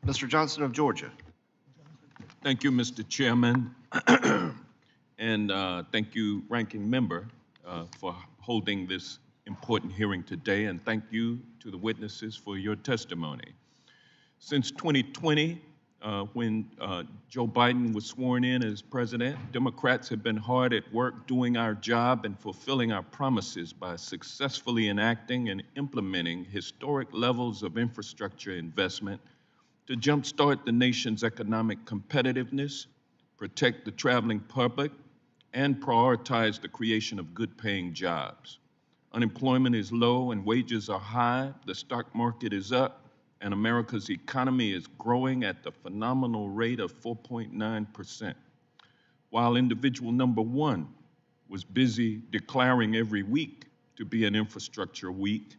Mr. Johnson of Georgia. Thank you, Mr. Chairman, and thank you, Ranking Member, for holding this important hearing today, and thank you to the witnesses for your testimony. Since 2020, when Joe Biden was sworn in as president, Democrats have been hard at work doing our job and fulfilling our promises by successfully enacting and implementing historic levels of infrastructure investment to jumpstart the nation's economic competitiveness, protect the traveling public, and prioritize the creation of good-paying jobs. Unemployment is low and wages are high, the stock market is up, and America's economy is growing at the phenomenal rate of 4.9%. While individual number one was busy declaring every week to be an infrastructure week,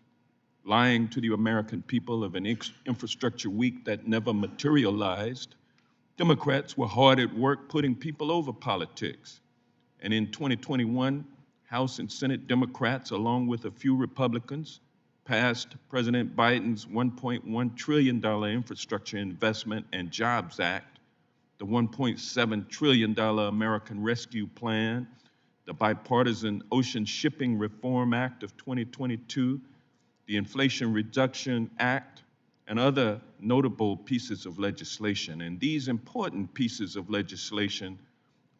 lying to the American people of an infrastructure week that never materialized, Democrats were hard at work putting people over politics. And in 2021, House and Senate Democrats, along with a few Republicans, passed President Biden's $1.1 trillion Infrastructure Investment and Jobs Act, the $1.7 trillion American Rescue Plan, the Bipartisan Ocean Shipping Reform Act of 2022, the Inflation Reduction Act, and other notable pieces of legislation. And these important pieces of legislation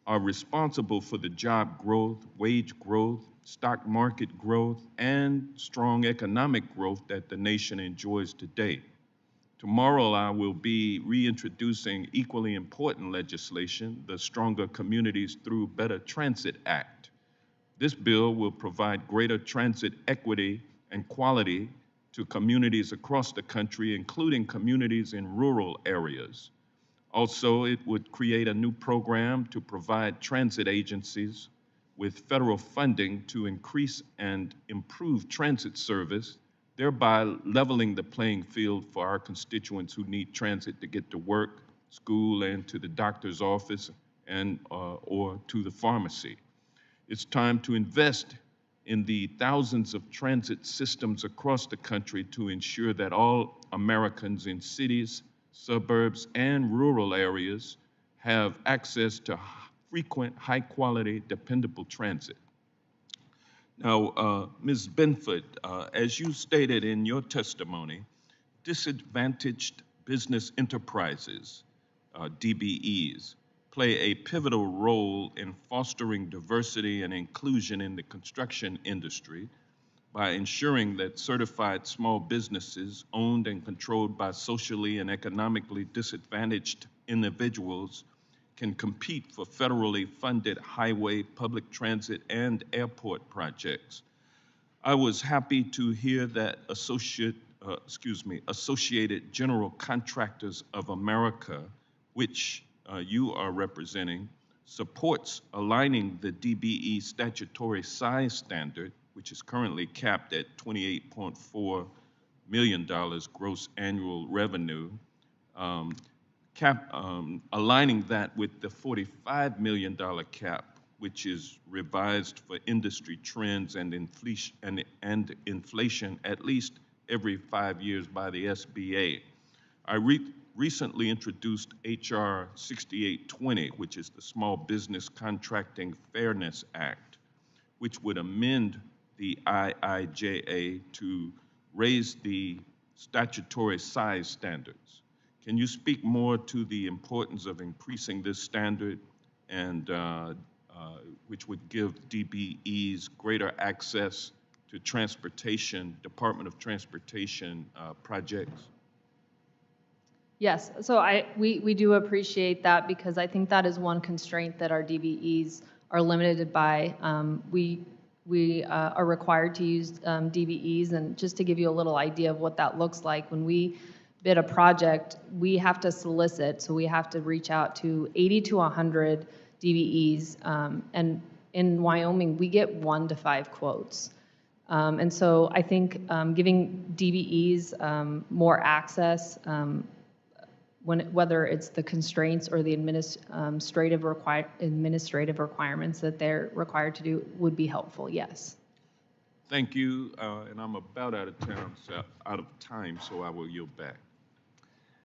are responsible for the job growth, wage growth, stock market growth, and strong economic growth that the nation enjoys today. Tomorrow, I will be reintroducing equally important legislation, the Stronger Communities Through Better Transit Act. This bill will provide greater transit equity and quality to communities across the country, including communities in rural areas. Also, it would create a new program to provide transit agencies with federal funding to increase and improve transit service, thereby leveling the playing field for our constituents who need transit to get to work, school, and to the doctor's office and or to the pharmacy. It's time to invest in the thousands of transit systems across the country to ensure that all Americans in cities, suburbs, and rural areas have access to frequent, high-quality, dependable transit. Now, Ms. Benford, as you stated in your testimony, disadvantaged business enterprises, DBEs, play a pivotal role in fostering diversity and inclusion in the construction industry by ensuring that certified small businesses owned and controlled by socially and economically disadvantaged individuals can compete for federally funded highway, public transit, and airport projects. I was happy to hear that Associated General Contractors of America, which you are representing, supports aligning the DBE statutory size standard, which is currently capped at $28.4 million gross annual revenue, aligning that with the $45 million cap, which is revised for industry trends and inflation at least every 5 years by the SBA. I recently introduced H.R. 6820, which is the Small Business Contracting Fairness Act, which would amend the IIJA to raise the statutory size standards. Can you speak more to the importance of increasing this standard and which would give DBEs greater access to transportation, Department of Transportation projects? Yes, so we do appreciate that because I think that is one constraint that our DBEs are limited by. We are required to use DBEs, and just to give you a little idea of what that looks like, when we bid a project, we have to solicit, so we have to reach out to 80 to 100 DBEs, and in Wyoming, we get 1 to 5 quotes. And so I think giving DBEs more access, whether it's the constraints or the administrative requirements that they're required to do, would be helpful, yes. Thank you, and I'm about out of time, so I will yield back.